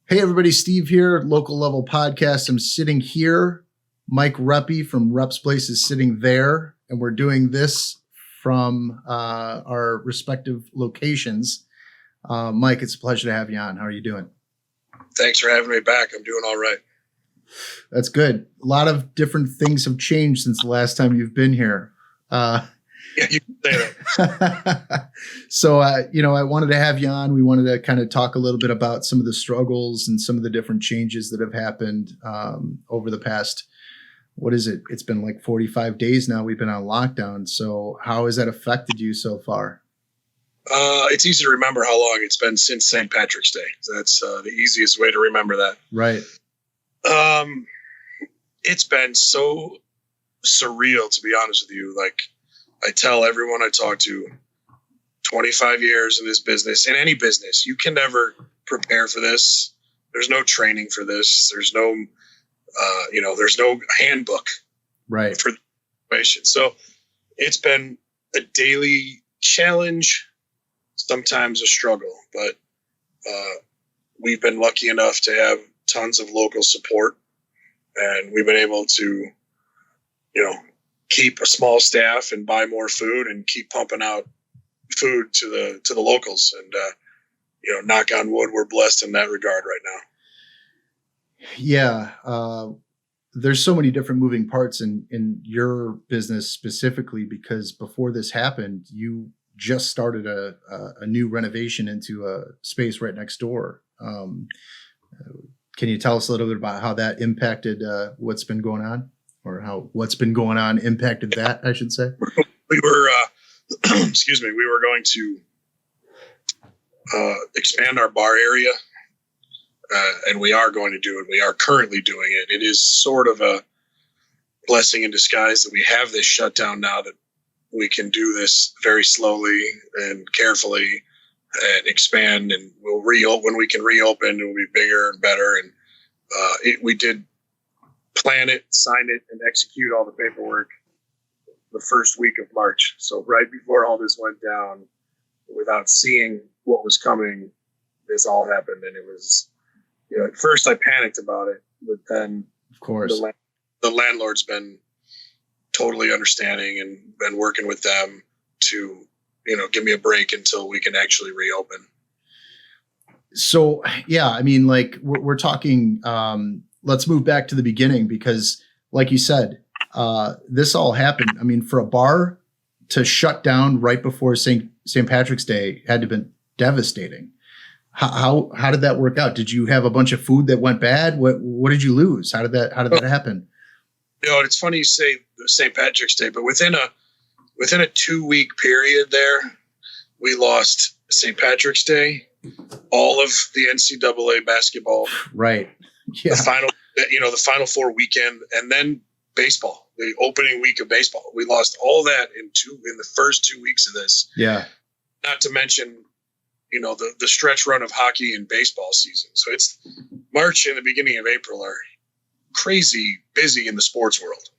Hey everybody, Steve here, local level podcast. I'm sitting here. Mike Reppe from Rep's Place is sitting there, and we're doing this from our respective locations. Mike, it's a pleasure to have you on. How are you doing? Thanks for having me back. I'm doing all right. That's good. A lot of different things have changed since the last time you've been here. Yeah, you can say that. So, I wanted to have you on. We wanted to kind of talk a little bit about some of the struggles and some of the different changes that have happened over the past, what is it? It's been like 45 days now. We've been on lockdown. So how has that affected you so far? It's easy to remember how long it's been since St. Patrick's Day. That's the easiest way to remember that. Right. It's been so surreal, to be honest with you. Like, I tell everyone I talk to, 25 years in this business, in any business, you can never prepare for this. There's no training for this. There's no, there's no handbook right for the situation. So it's been a daily challenge, sometimes a struggle, but we've been lucky enough to have tons of local support, and we've been able to, keep a small staff and buy more food and keep pumping out food to the locals. And, knock on wood, we're blessed in that regard right now. Yeah. There's so many different moving parts in your business specifically, because before this happened, you just started a new renovation into a space right next door. Can you tell us a little bit about how that impacted what's been going on? Or how what's been going on impacted that, I should say? We were, we were going to expand our bar area, and we are going to do it. We are currently doing it. It is sort of a blessing in disguise that we have this shutdown now, that we can do this very slowly and carefully and expand, and we'll reopen. When we can reopen, it will be bigger and better. And we did plan it, sign it, and execute all the paperwork the first week of March. So right before all this went down, without seeing what was coming, this all happened. And it was, at first I panicked about it, but then of course the landlord's been totally understanding and been working with them to, give me a break until we can actually reopen. So, yeah, I mean, like we're talking, let's move back to the beginning, because like you said, this all happened. I mean, for a bar to shut down right before St. Patrick's Day had to have been devastating. How did that work out? Did you have a bunch of food that went bad? What did you lose? How did that happen? It's funny you say St. Patrick's Day, but within a 2-week period there, we lost St. Patrick's Day, all of the NCAA basketball, right? Yeah. The Final Four weekend, and then baseball, the opening week of baseball. We lost all that in the first 2 weeks of this. Yeah. Not to mention, the stretch run of hockey and baseball season. So it's March and the beginning of April are crazy busy in the sports world.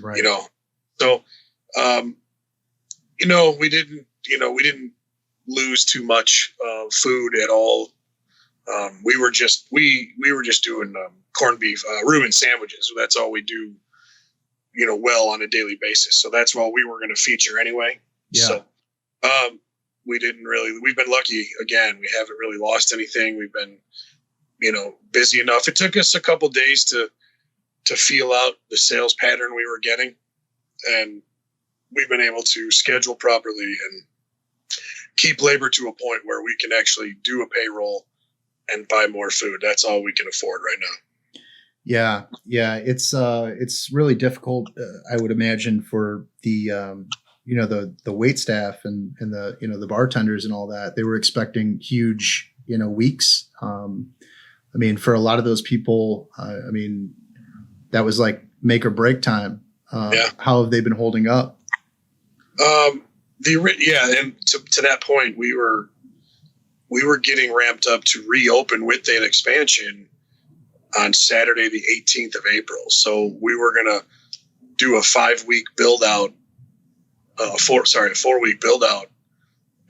Right. So, we didn't lose too much food at all. We were just doing corned beef, Reuben sandwiches. So that's all we do, well on a daily basis. So that's what we were going to feature anyway. Yeah. So, we've been lucky again. We haven't really lost anything. We've been, busy enough. It took us a couple days to feel out the sales pattern we were getting, and we've been able to schedule properly and keep labor to a point where we can actually do a payroll and buy more food. That's all we can afford right now. Yeah. It's really difficult, I would imagine, for the the wait staff and the the bartenders and all that. They were expecting huge weeks. I mean, for a lot of those people, that was like make or break time. How have they been holding up? And to that point, we were getting ramped up to reopen with that expansion on Saturday, the 18th of April. So we were going to do a 5-week build out, a 4-week build out,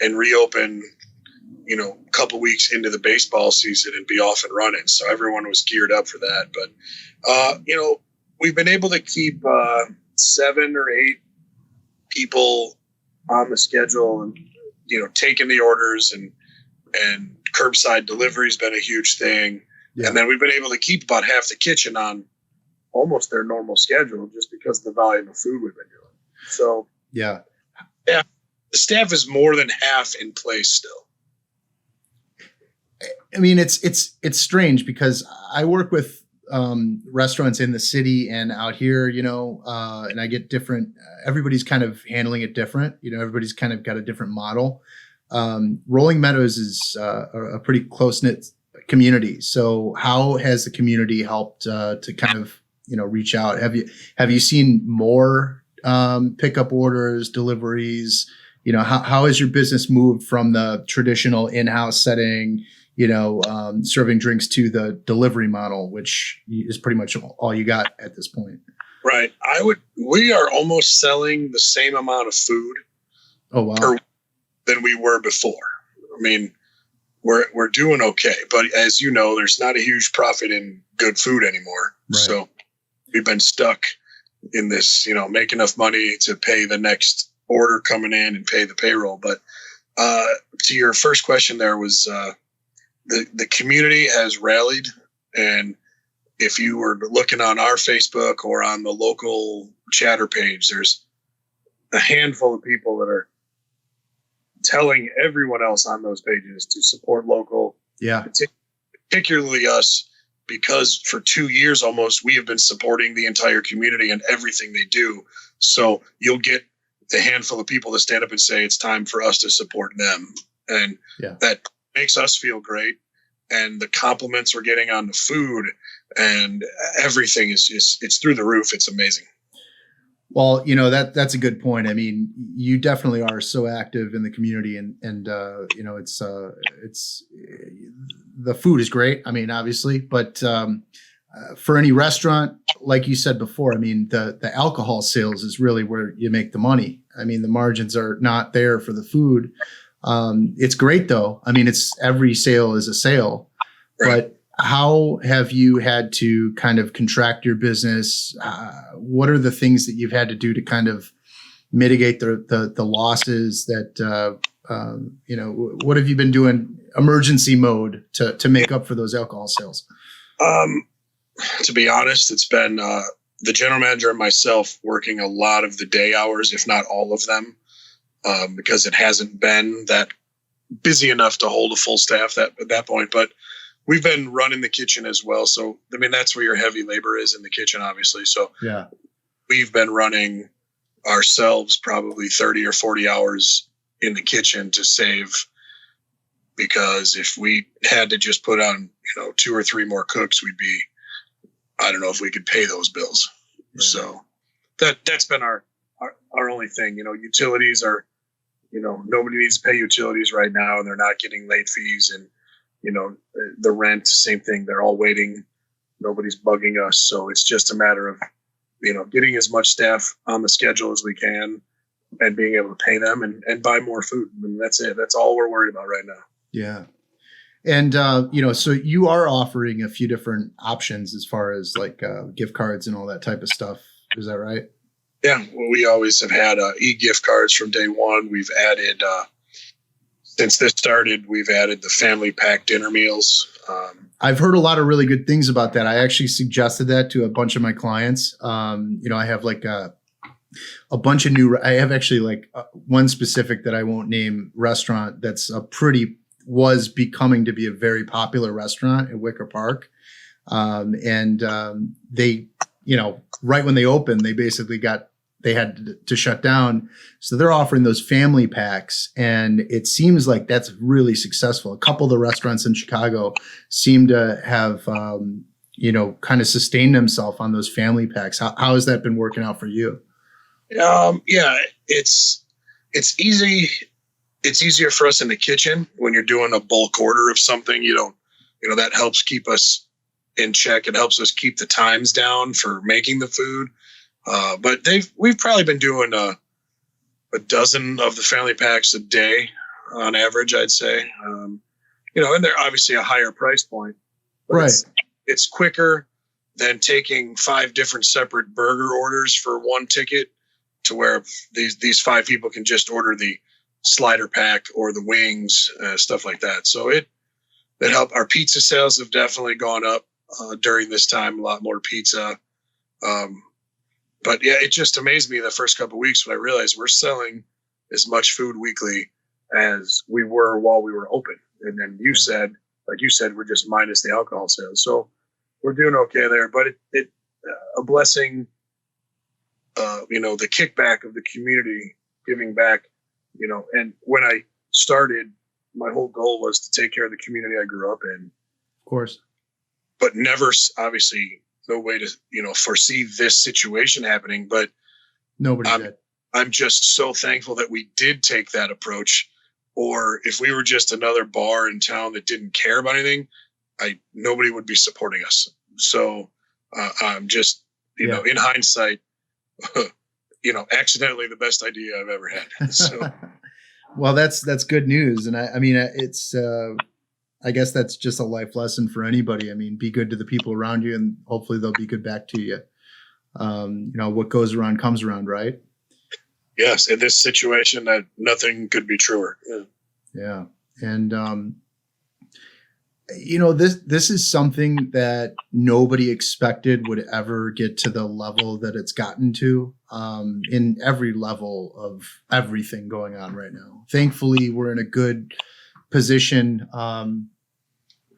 and reopen, a couple weeks into the baseball season and be off and running. So everyone was geared up for that. But, we've been able to keep 7 or 8 people on the schedule and, taking the orders, and curbside delivery has been a huge thing. Yeah. And then we've been able to keep about half the kitchen on almost their normal schedule just because of the volume of food we've been doing. So, yeah, the staff is more than half in place still. I mean, it's strange because I work with restaurants in the city and out here, and I get different, everybody's kind of handling it different. Everybody's kind of got a different model. Rolling Meadows is a pretty close-knit community. So how has the community helped to kind of, reach out? Have you seen more pickup orders, deliveries? How has your business moved from the traditional in-house setting, serving drinks, to the delivery model, which is pretty much all you got at this point? Right. We are almost selling the same amount of food than we were before. I mean, we're doing okay, but as you know, there's not a huge profit in good food anymore. Right. So we've been stuck in this, make enough money to pay the next order coming in and pay the payroll. But to your first question, there was the community has rallied, and if you were looking on our Facebook or on the local chatter page, there's a handful of people that are telling everyone else on those pages to support local. Yeah. Particularly us, because for 2 years almost, we have been supporting the entire community and everything they do. So you'll get the handful of people that stand up and say it's time for us to support them. And that makes us feel great. And the compliments we're getting on the food and everything it's through the roof. It's amazing. Well, that's a good point. I mean, you definitely are so active in the community, and it's the food is great. I mean, obviously, but for any restaurant, like you said before, I mean, the alcohol sales is really where you make the money. I mean, the margins are not there for the food. It's great though. I mean, every sale is a sale, right. But how have you had to kind of contract your business? What are the things that you've had to do to kind of mitigate the losses that, what have you been doing emergency mode to make up for those alcohol sales? To be honest, it's been the general manager and myself working a lot of the day hours, if not all of them, because it hasn't been that busy enough to hold a full staff at that point. But we've been running the kitchen as well. So, I mean, that's where your heavy labor is, in the kitchen, obviously. So we've been running ourselves probably 30 or 40 hours in the kitchen to save, because if we had to just put on, 2 or 3 more cooks, I don't know if we could pay those bills. Yeah. So that's been our only thing. Utilities are, nobody needs to pay utilities right now, and they're not getting late fees. And, the rent, same thing. They're all waiting. Nobody's bugging us. So it's just a matter of, getting as much staff on the schedule as we can and being able to pay them and buy more food. I mean, that's it. That's all we're worried about right now. Yeah. And, so you are offering a few different options as far as like gift cards and all that type of stuff. Is that right? Yeah. Well, we always have had e-gift cards from day one. We've added, since this started, we've added the family pack dinner meals. I've heard a lot of really good things about that. I actually suggested that to a bunch of my clients. I have like a bunch of I have actually like one specific that I won't name restaurant that's was becoming to be a very popular restaurant in Wicker Park. They, right when they opened, they basically they had to shut down. So they're offering those family packs, and it seems like that's really successful. A couple of the restaurants in Chicago seem to have, kind of sustained themselves on those family packs. How has that been working out for you? It's easy. It's easier for us in the kitchen when you're doing a bulk order of something. That helps keep us in check. It helps us keep the times down for making the food. But we've probably been doing a dozen of the family packs a day. on average, I'd say. And they're obviously a higher price point, but Right. It's quicker than taking 5 different separate burger orders for one ticket, to where these 5 people can just order the slider pack or the wings, stuff like that. So that helped. Our pizza sales have definitely gone up during this time. A lot more pizza. But yeah, it just amazed me the first couple of weeks when I realized we're selling as much food weekly as we were while we were open. And then like you said, we're just minus the alcohol sales. So we're doing okay there, but it a blessing, the kickback of the community giving back, and when I started, my whole goal was to take care of the community I grew up in. Of course. But never, obviously, no way to, foresee this situation happening. But nobody did. I'm just so thankful that we did take that approach. Or if we were just another bar in town that didn't care about anything, nobody would be supporting us. So I'm just, in hindsight, accidentally the best idea I've ever had. So, well, that's good news. And I mean, it's, I guess that's just a life lesson for anybody. I mean, be good to the people around you, and hopefully they'll be good back to you. What goes around comes around, right? Yes. In this situation, that nothing could be truer. Yeah. And, this is something that nobody expected would ever get to the level that it's gotten to, in every level of everything going on right now. Thankfully, we're in a good position,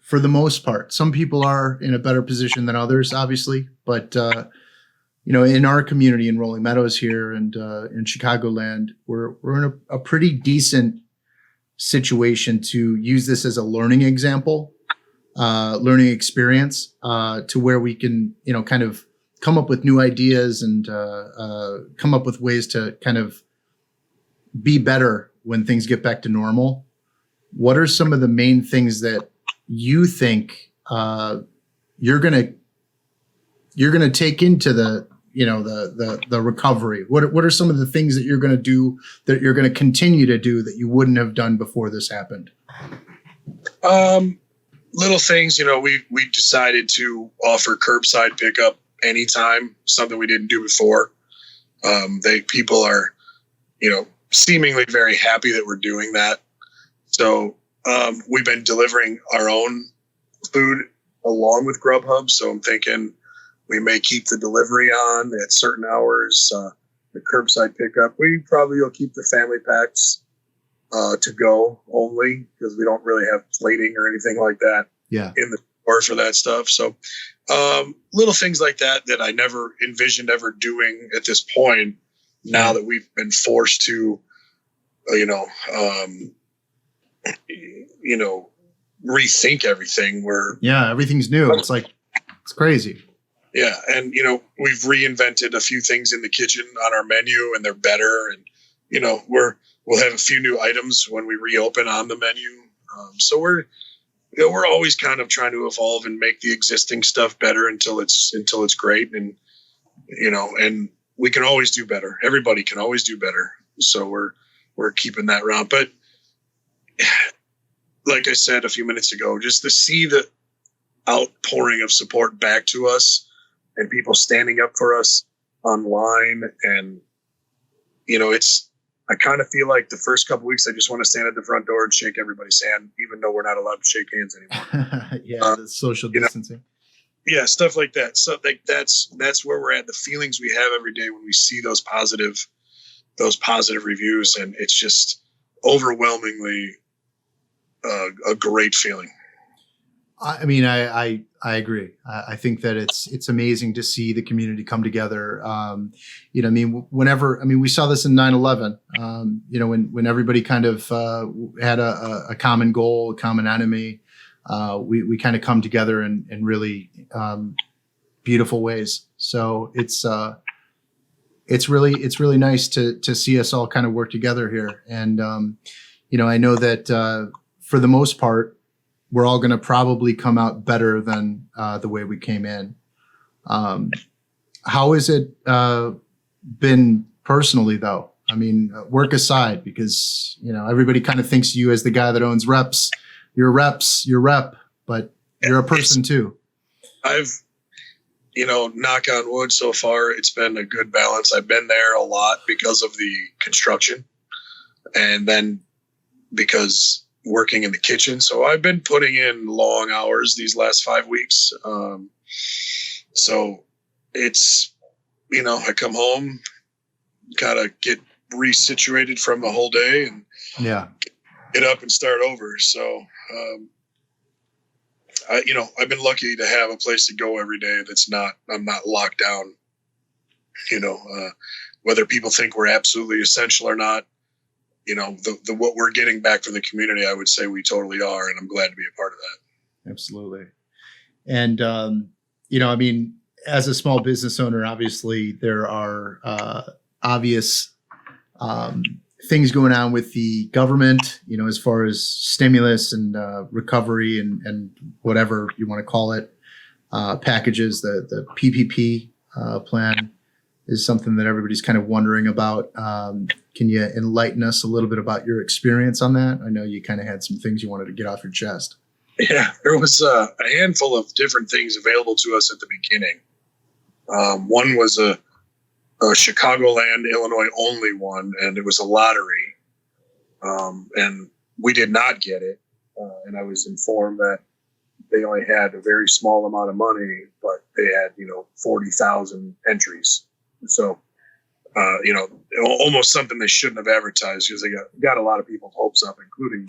for the most part. Some people are in a better position than others, obviously, but, in our community in Rolling Meadows here and, in Chicagoland, we're in a pretty decent situation to use this as a learning example, learning experience, to where we can, kind of come up with new ideas and, come up with ways to kind of be better when things get back to normal. What are some of the main things that you think, you're going to take into the recovery? What are some of the things that you're going to do, that you're going to continue to do, that you wouldn't have done before this happened? Little things, we decided to offer curbside pickup anytime, something we didn't do before. People are, seemingly very happy that we're doing that. So, we've been delivering our own food along with Grubhub. So I'm thinking we may keep the delivery on at certain hours, the curbside pickup. We probably will keep the family packs to go only, because we don't really have plating or anything like that in the store for that stuff. So little things like that I never envisioned ever doing at this point. Now that we've been forced to, rethink everything. Everything's new. It's crazy. Yeah. And, we've reinvented a few things in the kitchen on our menu, and they're better. And, we'll have a few new items when we reopen on the menu. So we're always kind of trying to evolve and make the existing stuff better until it's great. And, and we can always do better. Everybody can always do better. So we're keeping that around. But like I said a few minutes ago, just to see the outpouring of support back to us and people standing up for us online. And, I kind of feel like the first couple of weeks, I just want to stand at the front door and shake everybody's hand, even though we're not allowed to shake hands anymore. The social distancing. Stuff like that. So that's where we're at. The feelings we have every day when we see those positive reviews, and it's just overwhelmingly a great feeling. I mean, I agree. I think that it's amazing to see the community come together. We saw this in 9/11, when everybody kind of had a common goal, a common enemy, we kind of come together in really beautiful ways. So it's really nice to see us all kind of work together here. And, I know that for the most part, we're all going to probably come out better than the way we came in. How has it been personally, though? I mean, work aside, because, everybody kind of thinks of you as the guy that owns reps. You're rep, but you're a person too. I've, knock on wood, so far, it's been a good balance. I've been there a lot because of the construction, and then because working in the kitchen. So I've been putting in long hours these last 5 weeks. So it's, I come home, gotta get resituated from the whole day and get up and start over. So, I've been lucky to have a place to go every day I'm not locked down, whether people think we're absolutely essential or not, what we're getting back from the community, I would say we totally are. And I'm glad to be a part of that. Absolutely. And, as a small business owner, obviously there are obvious things going on with the government, as far as stimulus and recovery and whatever you want to call it, packages. The PPP plan is something that everybody's kind of wondering about. Can you enlighten us a little bit about your experience on that? I know you kind of had some things you wanted to get off your chest. Yeah, there was a handful of different things available to us at the beginning. One was a Chicagoland, Illinois only one, and it was a lottery. And we did not get it. And I was informed that they only had a very small amount of money, but they had, 40,000 entries. So, almost something they shouldn't have advertised, because they got a lot of people's hopes up, including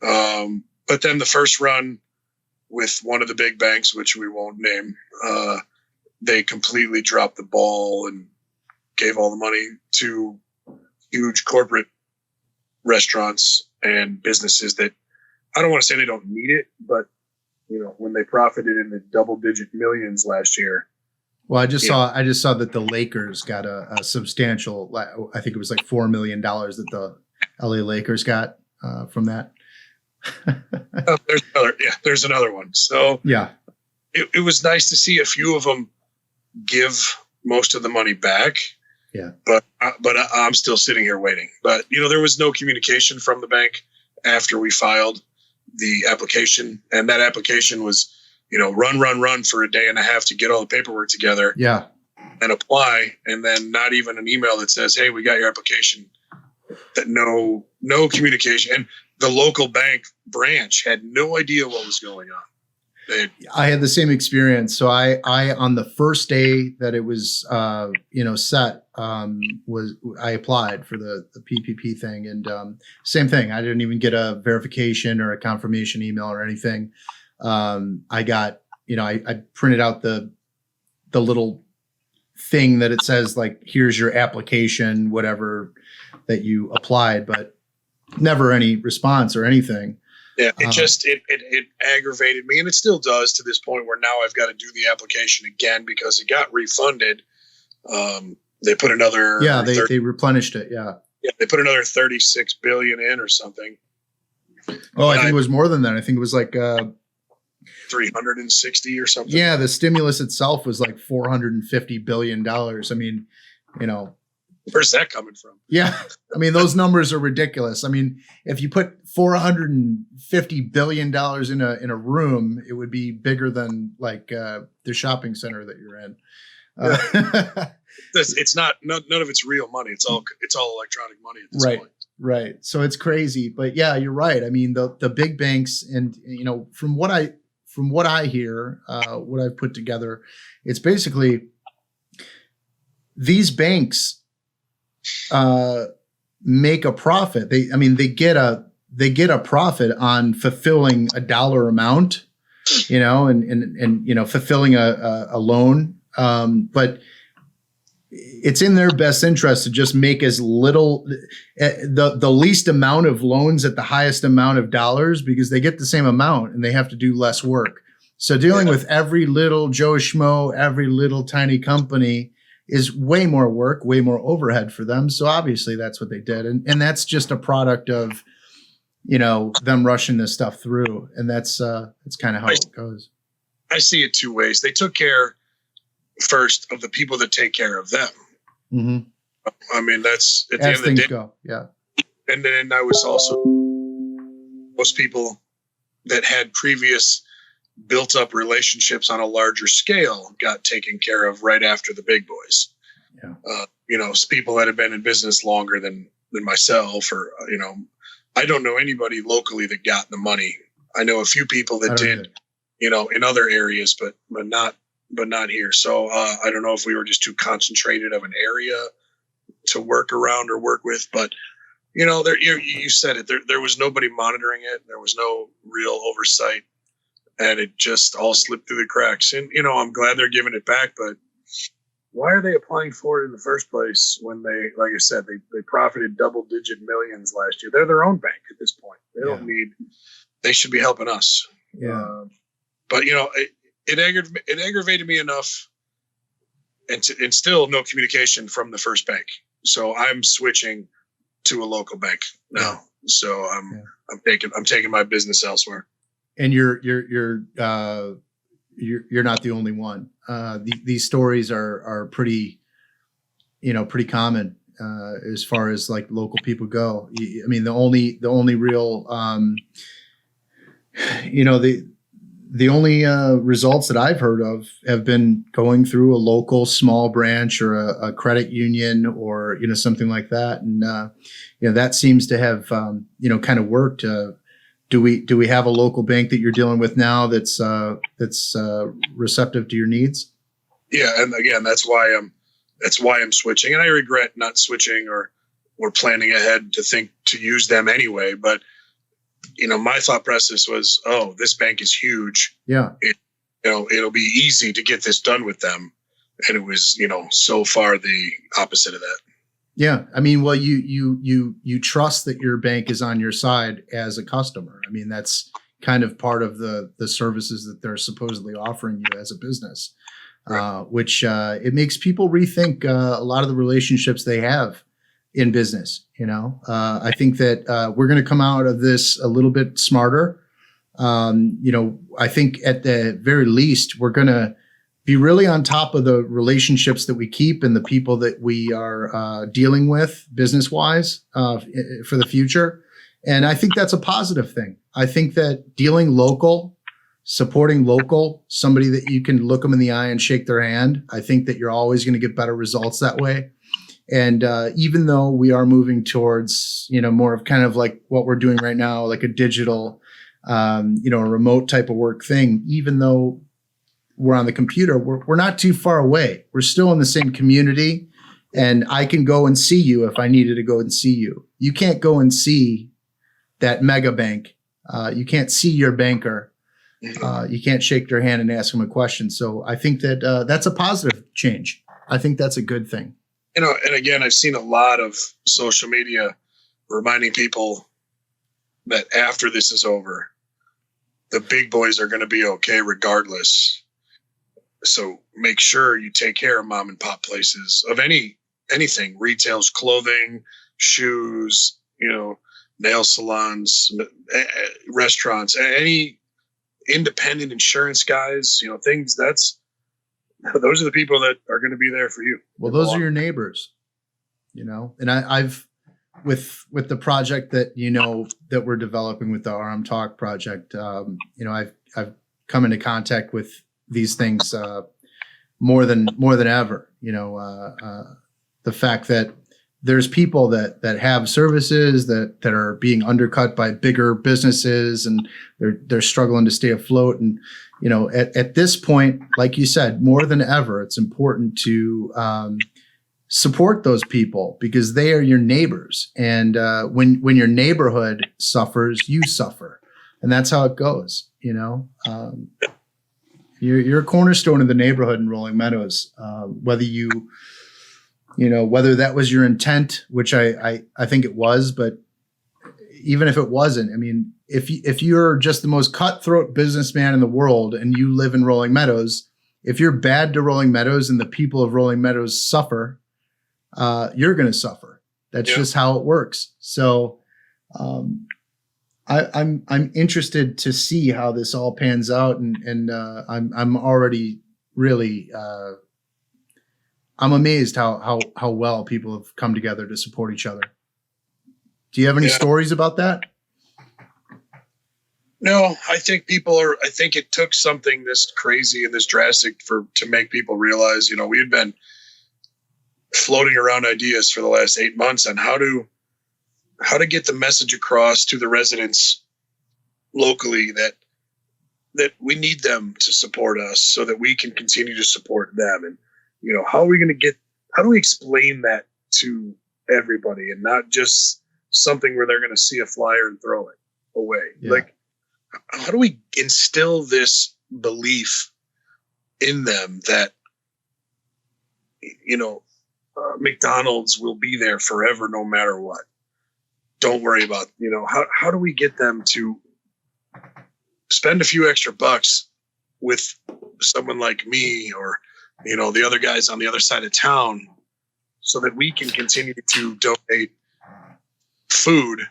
mine. But then the first run with one of the big banks, which we won't name, they completely dropped the ball and gave all the money to huge corporate restaurants and businesses that, I don't want to say they don't need it, but when they profited in the double-digit millions last year. Well, I just saw that the Lakers got a substantial, I think it was like $4 million that the LA Lakers got from that. There's another one. So yeah, it was nice to see a few of them give most of the money back. Yeah. But I'm still sitting here waiting. But, there was no communication from the bank after we filed the application. And that application was, run for a day and a half to get all the paperwork together. Yeah. And apply. And then not even an email that says, hey, we got your application. That no communication. And the local bank branch had no idea what was going on. I had the same experience. So I on the first day that it was, set, I applied for the PPP thing, and same thing. I didn't even get a verification or a confirmation email or anything. I got, I printed out the little thing that it says, like, here's your application, whatever that you applied, but never any response or anything. Yeah, it aggravated me, and it still does to this point where now I've got to do the application again because it got refunded. They put another they replenished it. Yeah, they put another 36 billion in or something. Oh, I think it was more than that. I think it was like 360 or something. Yeah, the stimulus itself was like $450 billion. I mean, where's that coming from? Yeah. I mean, those numbers are ridiculous. I mean, if you put $450 billion in a room, it would be bigger than like the shopping center that you're in. It's not, none of it's real money. It's all electronic money at this point. Right. So it's crazy, but yeah, you're right. I mean, the big banks, and from what I hear, what I've put together, it's basically these banks make a profit. They get a profit on fulfilling a dollar amount, and fulfilling a loan. But it's in their best interest to just make as little, the least amount of loans at the highest amount of dollars, because they get the same amount and they have to do less work. So dealing with every little Joe Schmo, every little tiny company is way more work, way more overhead for them. So obviously that's what they did. And that's just a product of, them rushing this stuff through. And that's kind of how it goes. I see it two ways. They took care first of the people that take care of them. Mm-hmm. I mean, that's at the as end of the things day. go. Yeah. And then I was also, most people that had previous built up relationships on a larger scale got taken care of right after the big boys. Yeah. People that have been in business longer than myself, or, I don't know anybody locally that got the money. I know a few people that did, in other areas, but not here. So I don't know if we were just too concentrated of an area to work around or work with, but you said it, there was nobody monitoring it. There was no real oversight, and it just all slipped through the cracks. And, I'm glad they're giving it back, but why are they applying for it in the first place when they, like I said, they profited double-digit millions last year? They're their own bank at this point. They should be helping us. Yeah. But, it aggravated me enough, and still no communication from the first bank. So I'm switching to a local bank now. Yeah. So I'm taking my business elsewhere. And you're not the only one. These stories are pretty common as far as like local people go. I mean, the only real, the only results that I've heard of have been going through a local small branch or a credit union or, something like that. And, that seems to have, kind of worked. Do we have a local bank that you're dealing with now that's receptive to your needs? Yeah. And again, that's why I'm switching, and I regret not switching or planning ahead to use them anyway. But, my thought process was, oh, this bank is huge. Yeah. It'll be easy to get this done with them. And it was, so far the opposite of that. Yeah. I mean, well, you trust that your bank is on your side as a customer. I mean, that's kind of part of the services that they're supposedly offering you as a business, right. Which it makes people rethink a lot of the relationships they have in business. I think that we're going to come out of this a little bit smarter. I think at the very least, we're going to be really on top of the relationships that we keep and the people that we are dealing with business wise for the future. And I think that's a positive thing. I think that dealing local, supporting local, somebody that you can look them in the eye and shake their hand, I think that you're always going to get better results that way. And even though we are moving towards, more of kind of like what we're doing right now, like a digital, a remote type of work thing, even though we're on the computer, we're not too far away. We're still in the same community, and I can go and see you if I needed to go and see you. You can't go and see that mega bank. You can't see your banker. You can't shake their hand and ask them a question. So I think that that's a positive change. I think that's a good thing. And again, I've seen a lot of social media reminding people that after this is over, the big boys are going to be okay regardless. So make sure you take care of mom and pop places of anything, retails, clothing, shoes, nail salons, restaurants, any independent insurance guys, things those are the people that are going to be there for you. Well, those are your neighbors, and I've with the project that, that we're developing with the RM Talk project, I've come into contact with these things more than ever. The fact that there's people that have services that are being undercut by bigger businesses, and they're struggling to stay afloat. And at this point, like you said, more than ever, it's important to support those people because they are your neighbors. And when your neighborhood suffers, you suffer, and that's how it goes. You're a cornerstone of the neighborhood in Rolling Meadows. Whether that was your intent, which I think it was, but even if it wasn't, I mean, if you're just the most cutthroat businessman in the world and you live in Rolling Meadows, if you're bad to Rolling Meadows and the people of Rolling Meadows suffer, you're going to suffer. That's just how it works. So, I'm interested to see how this all pans out, and I'm already really I'm amazed how well people have come together to support each other. Do you have any stories about that? No, I think I think it took something this crazy and this drastic to make people realize, we had been floating around ideas for the last 8 months on how to get the message across to the residents locally that we need them to support us so that we can continue to support them. And, how do we explain that to everybody and not just something where they're going to see a flyer and throw it away? Yeah. Like, how do we instill this belief in them that, McDonald's will be there forever, no matter what? Don't worry about, how do we get them to spend a few extra bucks with someone like me or, the other guys on the other side of town so that we can continue to donate food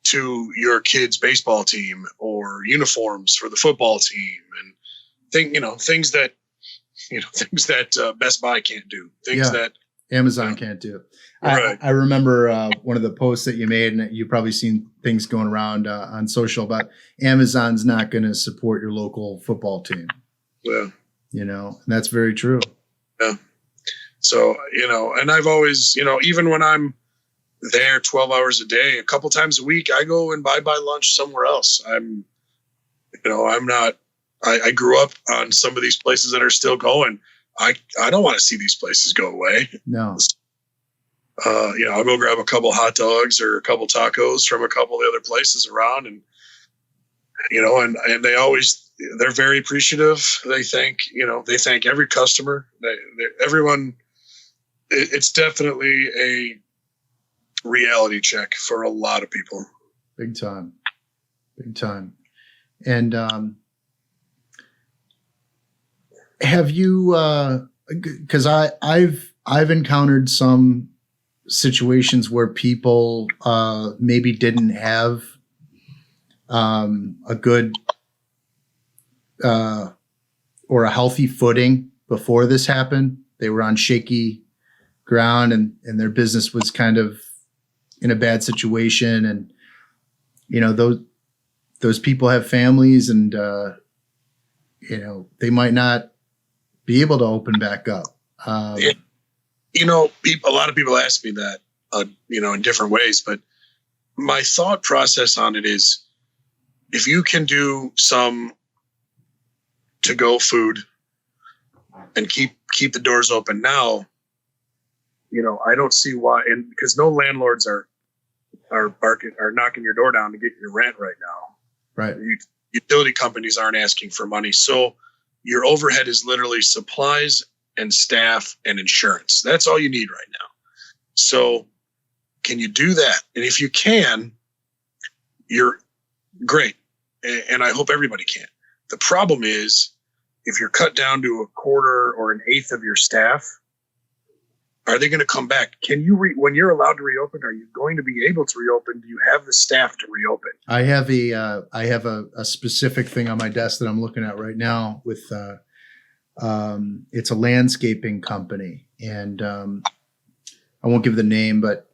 to your kid's baseball team or uniforms for the football team and things that Best Buy can't do, things that Amazon can't do. Right. I remember one of the posts that you made, and you've probably seen things going around on social about Amazon's not going to support your local football team. Yeah. And that's very true. Yeah. So, and I've always, even when I'm there 12 hours a day, a couple times a week, I go and buy lunch somewhere else. I grew up on some of these places that are still going. I don't want to see these places go away. No. I'll go grab a couple hot dogs or a couple tacos from a couple of the other places around and they're very appreciative. They thank every customer, everyone. It's definitely a reality check for a lot of people. Big time. And, have you, cause I've encountered some situations where people, maybe didn't have, a good, or a healthy footing before this happened. They were on shaky ground and their business was kind of in a bad situation. And, those people have families and, they might not be able to open back up. A lot of people ask me that, in different ways, but my thought process on it is if you can do some to-go food and keep the doors open now, I don't see why, and because no landlords are knocking your door down to get your rent right now. Right. Utility companies aren't asking for money. So your overhead is literally supplies and staff and insurance. That's all you need right now. So can you do that? And if you can, you're great. And I hope everybody can. The problem is if you're cut down to a quarter or an eighth of your staff, are they going to come back? Can you when you're allowed to reopen, are you going to be able to reopen? Do you have the staff to reopen? I have a specific thing on my desk that I'm looking at right now with, it's a landscaping company and, I won't give the name, but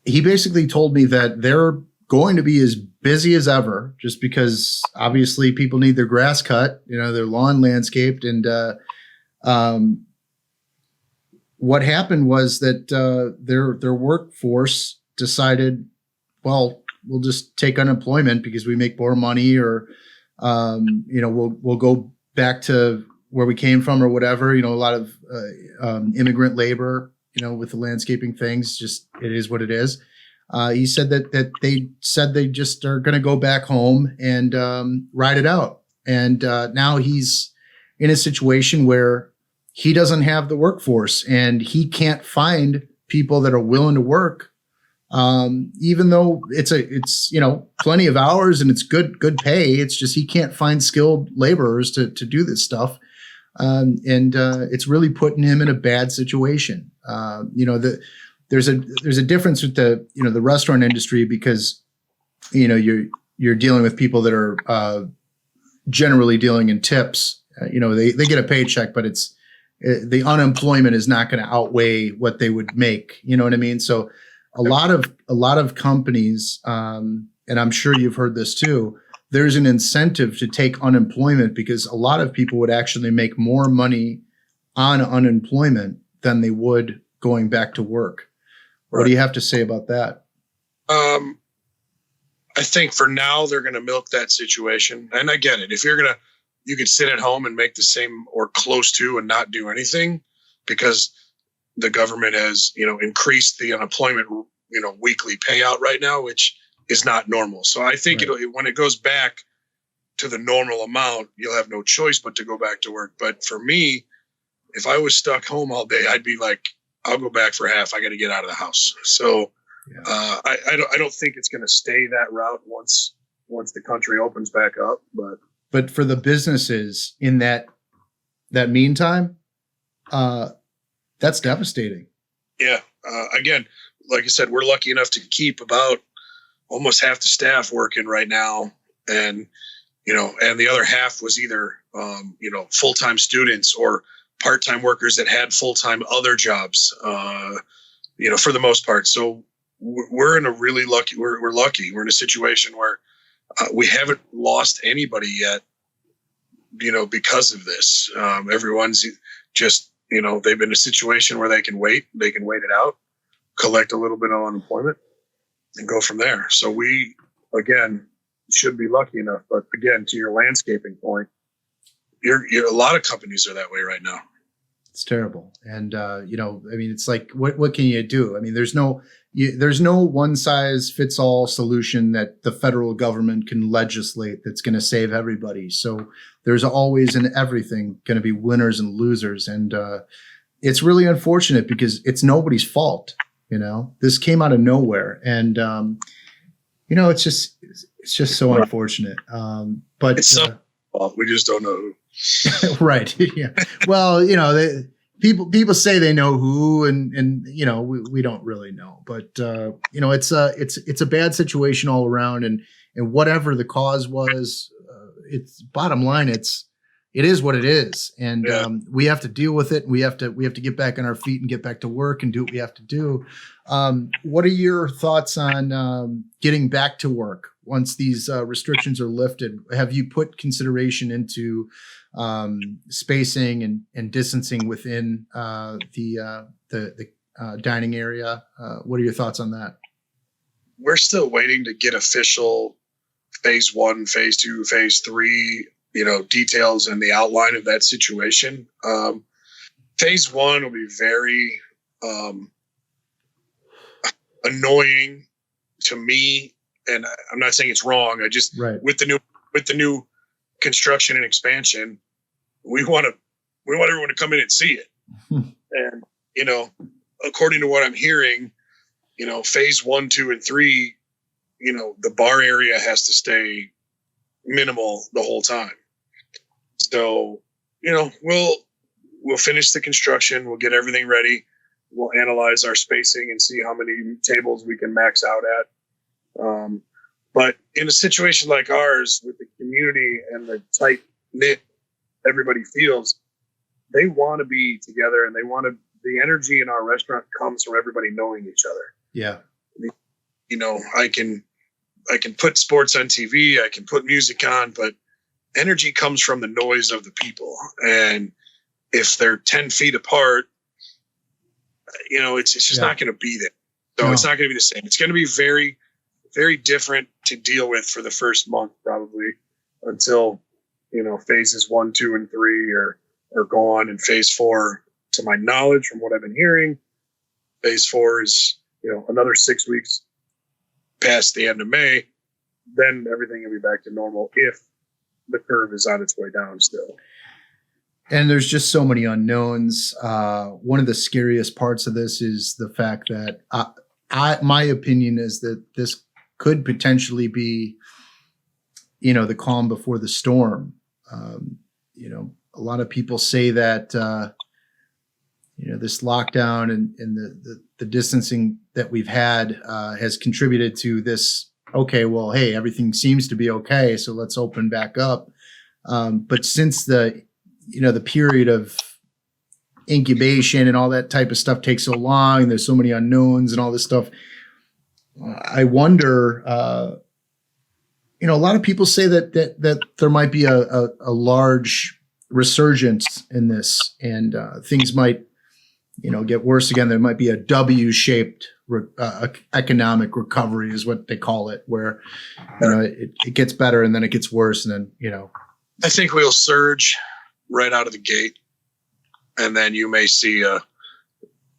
he basically told me that they're going to be as busy as ever just because obviously people need their grass cut, their lawn landscaped. And, what happened was that their workforce decided, well, we'll just take unemployment because we make more money, or we'll go back to where we came from or whatever. A lot of immigrant labor, with the landscaping things, just it is what it is. He said that they just are going to go back home and ride it out. And now he's in a situation where he doesn't have the workforce and he can't find people that are willing to work. Even though it's plenty of hours and it's good pay. It's just, he can't find skilled laborers to do this stuff. It's really putting him in a bad situation. There's a difference with the restaurant industry because, you're dealing with people that are, generally dealing in tips. They get a paycheck, but it's the unemployment is not going to outweigh what they would make. You know what I mean? So a lot of companies, and I'm sure you've heard this too, there's an incentive to take unemployment because a lot of people would actually make more money on unemployment than they would going back to work. Right. What do you have to say about that? I think for now they're going to milk that situation. And I get it. If you could sit at home and make the same or close to and not do anything because the government has, increased the unemployment, weekly payout right now, which is not normal. So I think when it goes back to the normal amount, you'll have no choice but to go back to work. But for me, if I was stuck home all day, I'd be like, I'll go back for half. I got to get out of the house. So I don't think it's going to stay that route once the country opens back up. But for the businesses in that meantime, that's devastating. Yeah. Again, like I said, we're lucky enough to keep about almost half the staff working right now. And, and the other half was either, full-time students or part-time workers that had full-time other jobs, for the most part. So we're in a really lucky, we're lucky. We're in a situation where we haven't lost anybody yet, because of this. Everyone's just, they've been in a situation where they can wait it out, collect a little bit of unemployment and go from there. So we, again, should be lucky enough. But again, to your landscaping point, you're a lot of companies are that way right now. It's terrible. And, it's like, what can you do? I mean, there's no one size fits all solution that the federal government can legislate that's going to save everybody. So there's always in everything going to be winners and losers. And it's really unfortunate because it's nobody's fault. This came out of nowhere. And, it's just so unfortunate. But it's fault. We just don't know who. Right. Yeah. Well, people say they know who, and we don't really know, but it's a bad situation all around, and whatever the cause was, it's bottom line. It is what it is, and we have to deal with it. And we have to get back on our feet and get back to work and do what we have to do. What are your thoughts on getting back to work once these restrictions are lifted? Have you put consideration into spacing and distancing within the dining area? What are your thoughts on that? We're still waiting to get official phase 1, phase 2, phase 3, details and the outline of that situation. Phase 1 will be very annoying to me, and I'm not saying it's wrong. I just with the new construction and expansion, we want everyone to come in and see it. And according to what I'm hearing, phase 1, 2, and 3, the bar area has to stay minimal the whole time. So we'll finish the construction, we'll get everything ready, we'll analyze our spacing and see how many tables we can max out at. But in a situation like ours, with the community and the tight knit everybody feels, they want to be together, and the energy in our restaurant comes from everybody knowing each other. Yeah. I can put sports on TV, I can put music on, but energy comes from the noise of the people. And if they're 10 feet apart, it's just not going to be there. So it's not going to be the same. It's going to be very, very different to deal with for the first month, probably, until, phases 1, 2, and 3 are gone. And phase 4, to my knowledge, from what I've been hearing, phase 4 is, another 6 weeks past the end of May. Then everything will be back to normal if the curve is on its way down still. And there's just so many unknowns. One of the scariest parts of this is the fact that my opinion is that this could potentially be, the calm before the storm. A lot of people say that, this lockdown and the distancing that we've had has contributed to this. Okay, well, hey, everything seems to be okay, so let's open back up. But since the period of incubation and all that type of stuff takes so long, and there's so many unknowns and all this stuff. I wonder, a lot of people say that there might be a large resurgence in this, and things might, get worse again. There might be a W-shaped economic recovery, is what they call it, where it gets better and then it gets worse, and then I think we'll surge right out of the gate, and then you may see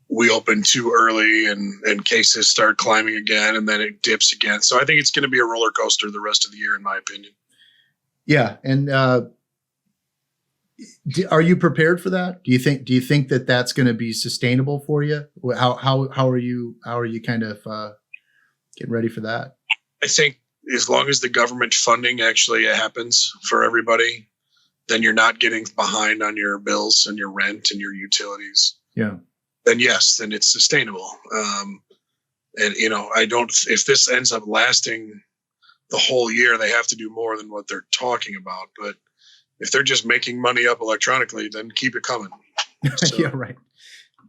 we open too early and cases start climbing again, and then it dips again. So I think it's going to be a roller coaster the rest of the year, in my opinion. Yeah, and are you prepared for that? Do you think that that's going to be sustainable for you? How are you kind of getting ready for that? I think as long as the government funding actually happens for everybody, then you're not getting behind on your bills and your rent and your utilities. Yeah. Then yes, then it's sustainable. And if this ends up lasting the whole year, they have to do more than what they're talking about. But if they're just making money up electronically, then keep it coming. So. Yeah, right.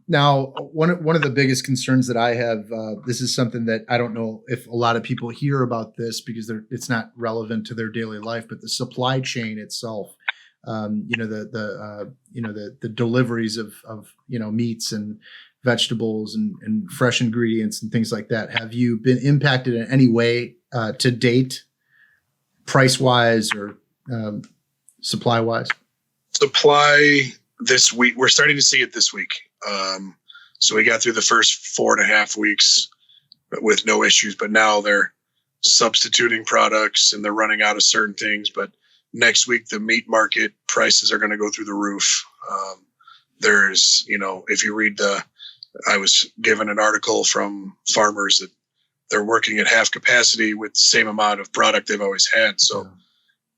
Now, one of the biggest concerns that I have, this is something that I don't know if a lot of people hear about this because it's not relevant to their daily life, but the supply chain itself, the deliveries of meats and vegetables and fresh ingredients and things like that. Have you been impacted in any way to date, price wise or supply wise? Supply this week, we're starting to see it this week. So we got through the first 4.5 weeks with no issues, but now they're substituting products and they're running out of certain things. But next week, the meat market prices are going to go through the roof. There's, if you read I was given an article from farmers that they're working at half capacity with the same amount of product they've always had. So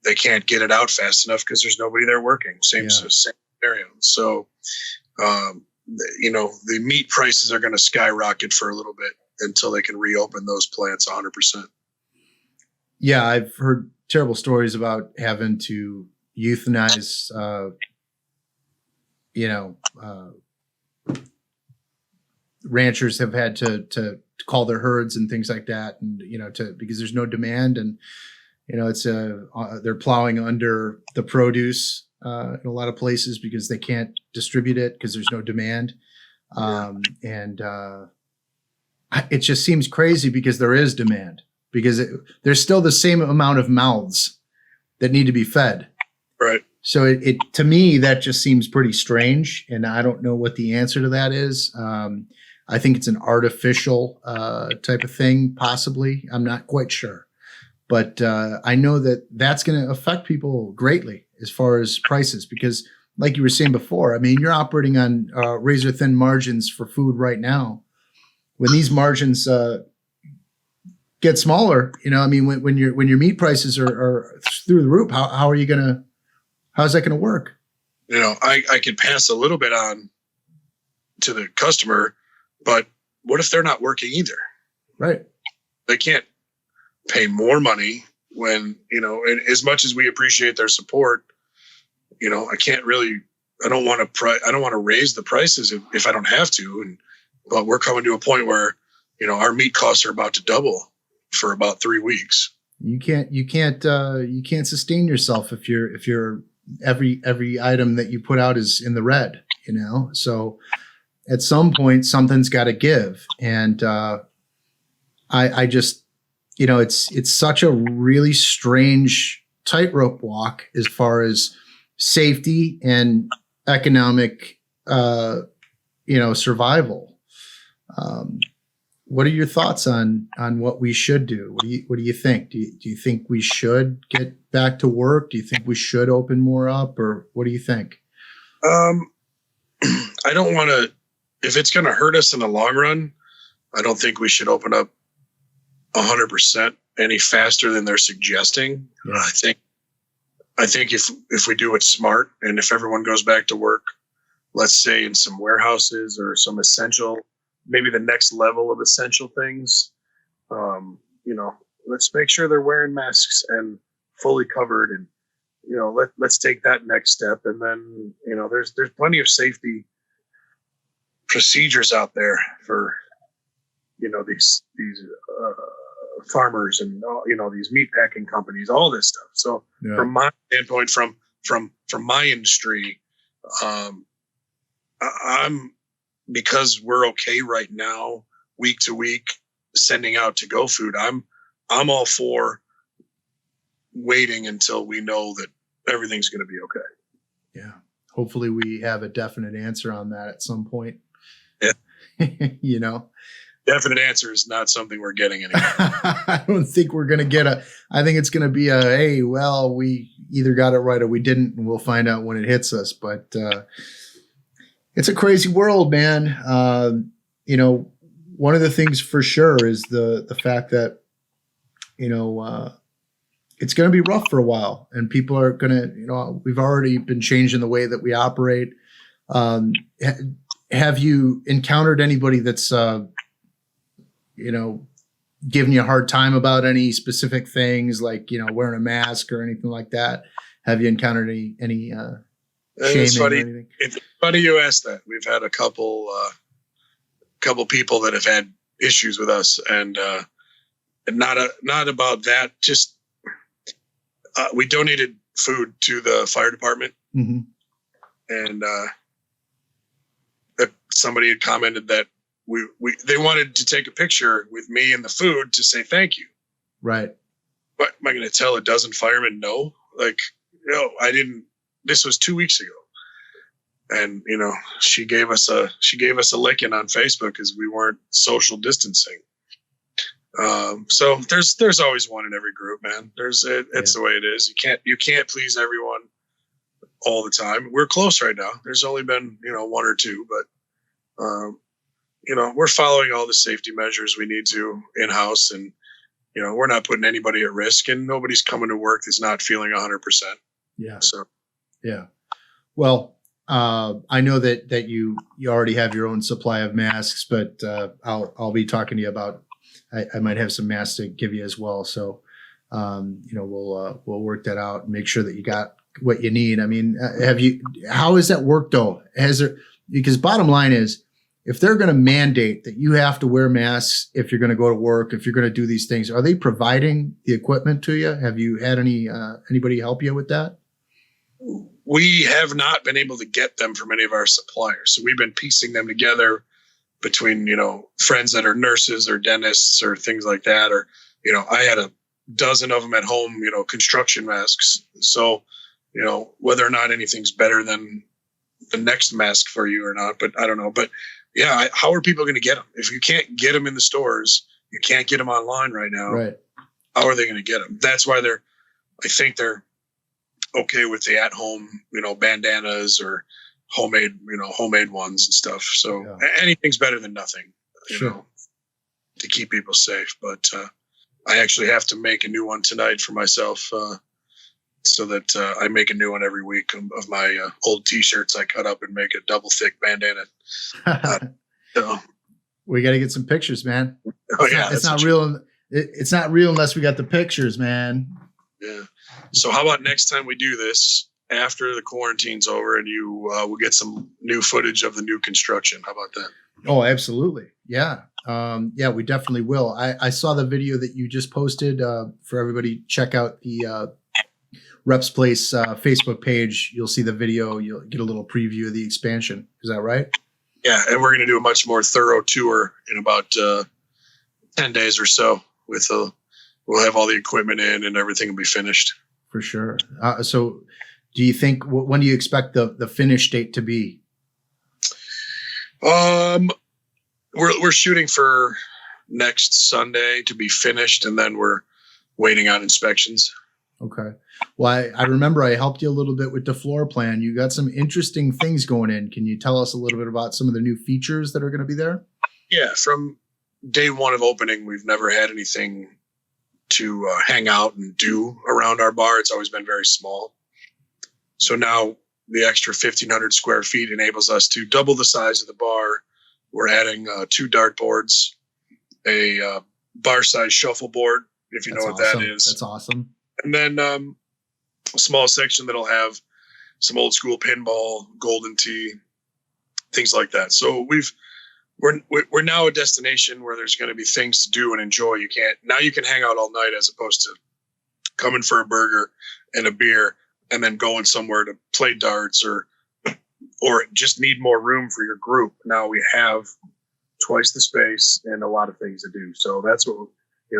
they can't get it out fast enough because there's nobody there working. Same scenario. So, the meat prices are going to skyrocket for a little bit until they can reopen those plants 100%. Yeah, I've heard terrible stories about having to euthanize, ranchers have had to call their herds and things like that, and because there's no demand, and it's they're plowing under the produce in a lot of places because they can't distribute it because there's no demand. It just seems crazy because there is demand, because there's still the same amount of mouths that need to be fed. Right. So it to me, that just seems pretty strange. And I don't know what the answer to that is. I think it's an artificial type of thing, possibly. I'm not quite sure. But I know that that's going to affect people greatly as far as prices, because like you were saying before, I mean, you're operating on razor thin margins for food right now. When these margins get smaller, when your meat prices are through the roof, how's that going to work? I can pass a little bit on to the customer, but what if they're not working either? Right. They can't pay more money when, and as much as we appreciate their support, I don't want to raise the prices if I don't have to. But we're coming to a point where, our meat costs are about to double for about 3 weeks. You can't sustain yourself if you're every item that you put out is in the red, so at some point something's got to give. And I just, it's such a really strange tightrope walk as far as safety and economic, survival. What are your thoughts on what we should do? What do you think? Do you think we should get back to work? Do you think we should open more up, or what do you think? I don't want to, if it's going to hurt us in the long run, I don't think we should open up 100% any faster than they're suggesting. Yeah. I think if we do it smart, and if everyone goes back to work, let's say in some warehouses or some essential, maybe the next level of essential things, let's make sure they're wearing masks and fully covered, and let's take that next step. And then there's plenty of safety procedures out there for, these farmers and, these meat packing companies, all this stuff. So from my standpoint, from my industry, I'm, because we're okay right now, week to week, sending out to go food. I'm all for waiting until we know that everything's going to be okay. Yeah. Hopefully we have a definite answer on that at some point. Yeah. Definite answer is not something we're getting anymore. I don't think we're going to get I think it's going to be hey, well, we either got it right or we didn't, and we'll find out when it hits us. But it's a crazy world, man. One of the things for sure is the fact that, it's going to be rough for a while, and people are going to, we've already been changing the way that we operate. Have you encountered anybody that's, giving you a hard time about any specific things, like, wearing a mask or anything like that? Have you encountered any shaming or anything? It's funny you asked that. We've had a couple people that have had issues with us, and not about that. Just we donated food to the fire department, mm-hmm. and somebody had commented that they wanted to take a picture with me and the food to say thank you. Right. What am I going to tell a dozen firemen? No, I didn't. This was 2 weeks ago, and she gave us a licking on Facebook because we weren't social distancing. So there's always one in every group, man. It's the way it is. You can't please everyone all the time. We're close right now. There's only been one or two, but we're following all the safety measures we need to in-house, and we're not putting anybody at risk, and nobody's coming to work that's not feeling 100%. Yeah. So yeah. Well, I know that you already have your own supply of masks, but I'll be talking to you about. I might have some masks to give you as well. So, we'll work that out and make sure that you got what you need. I mean, how has that worked though? Because bottom line is, if they're going to mandate that you have to wear masks if you're going to go to work, if you're going to do these things, are they providing the equipment to you? Have you had anybody help you with that? We have not been able to get them from any of our suppliers. So we've been piecing them together between, friends that are nurses or dentists or things like that. Or, I had a dozen of them at home, construction masks. So, whether or not anything's better than the next mask for you or not, but I don't know. But yeah, how are people going to get them? If you can't get them in the stores, you can't get them online right now. Right. How are they going to get them? That's why I think they're okay with the at-home, bandanas or homemade ones and stuff. So anything's better than nothing, to keep people safe. But I actually have to make a new one tonight for myself, so that I make a new one every week of my old T-shirts I cut up and make a double thick bandana. We got to get some pictures, man. It's not real. It's not real unless we got the pictures, man. Yeah. So how about next time we do this after the quarantine's over, and we'll get some new footage of the new construction? How about that? Oh, absolutely. Yeah. We definitely will. I saw the video that you just posted. For everybody, check out the Rep's Place Facebook page. You'll see the video. You'll get a little preview of the expansion. Is that right? Yeah, and we're going to do a much more thorough tour in about 10 days or so. We'll have all the equipment in, and everything will be finished. For sure. So do you think, when do you expect the finish date to be? We're shooting for next Sunday to be finished, and then we're waiting on inspections. Okay. Well, I remember I helped you a little bit with the floor plan. You got some interesting things going in. Can you tell us a little bit about some of the new features that are going to be there? Yeah. From day one of opening, we've never had anything to hang out and do around our bar. It's always been very small. So now the extra 1,500 square feet enables us to double the size of the bar. We're adding 2 dartboards, a bar-size shuffleboard, if you know what that is. That's awesome. And then a small section that'll have some old school pinball, golden tee, things like that. So we're now a destination where there's going to be things to do and enjoy. You can hang out all night as opposed to coming for a burger and a beer and then going somewhere to play darts or just need more room for your group. Now we have twice the space and a lot of things to do. So that's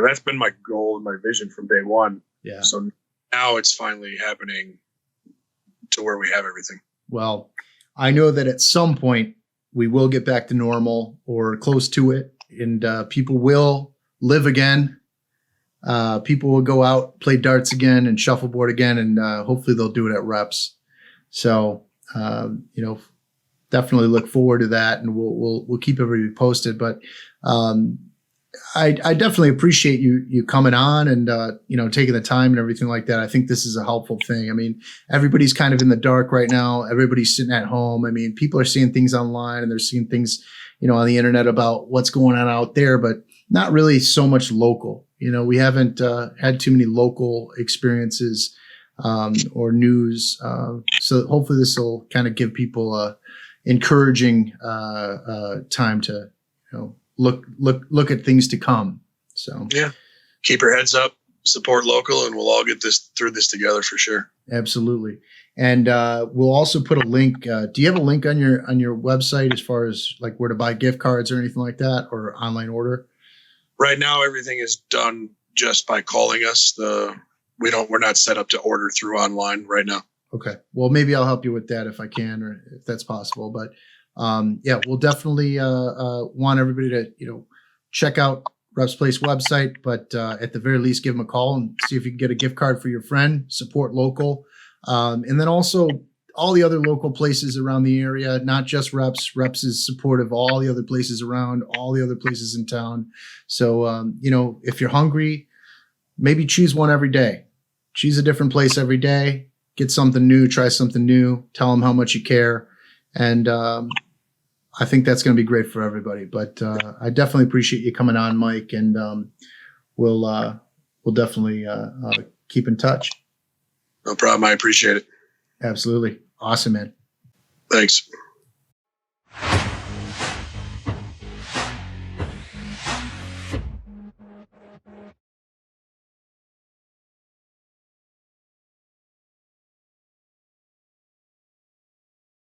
that's been my goal and my vision from day one. Yeah. So now it's finally happening to where we have everything. Well, I know that at some point we will get back to normal or close to it, and people will live again. People will go out, play darts again and shuffleboard again, and hopefully they'll do it at Reps. So, definitely look forward to that, and we'll keep everybody posted. But I definitely appreciate you coming on and taking the time and everything like that. I think this is a helpful thing. I mean, everybody's kind of in the dark right now. Everybody's sitting at home. I mean, people are seeing things online and they're seeing things, on the internet about what's going on out there, but not really so much local. We haven't had too many local experiences or news. So hopefully this will kind of give people a encouraging time to, look at things to come. So yeah, keep your heads up, support local, and we'll all get through this together for sure. Absolutely. And we'll also put a link. Do you have a link on your website as far as like where to buy gift cards or anything like that, or online order? Right now, everything is done just by calling us. We're not set up to order through online right now. Okay. Well, maybe I'll help you with that if I can, or if that's possible. But we'll definitely want everybody to, check out Rep's Place website, but at the very least, give them a call and see if you can get a gift card for your friend, support local. And then also all the other local places around the area, not just Reps. Reps is supportive of all the other places around, all the other places in town. So, if you're hungry, maybe choose one every day. Choose a different place every day. Get something new, try something new, tell them how much you care. And I think that's going to be great for everybody. But I definitely appreciate you coming on, Mike, and we'll definitely keep in touch. No problem. I appreciate it. Absolutely. Awesome, man. Thanks.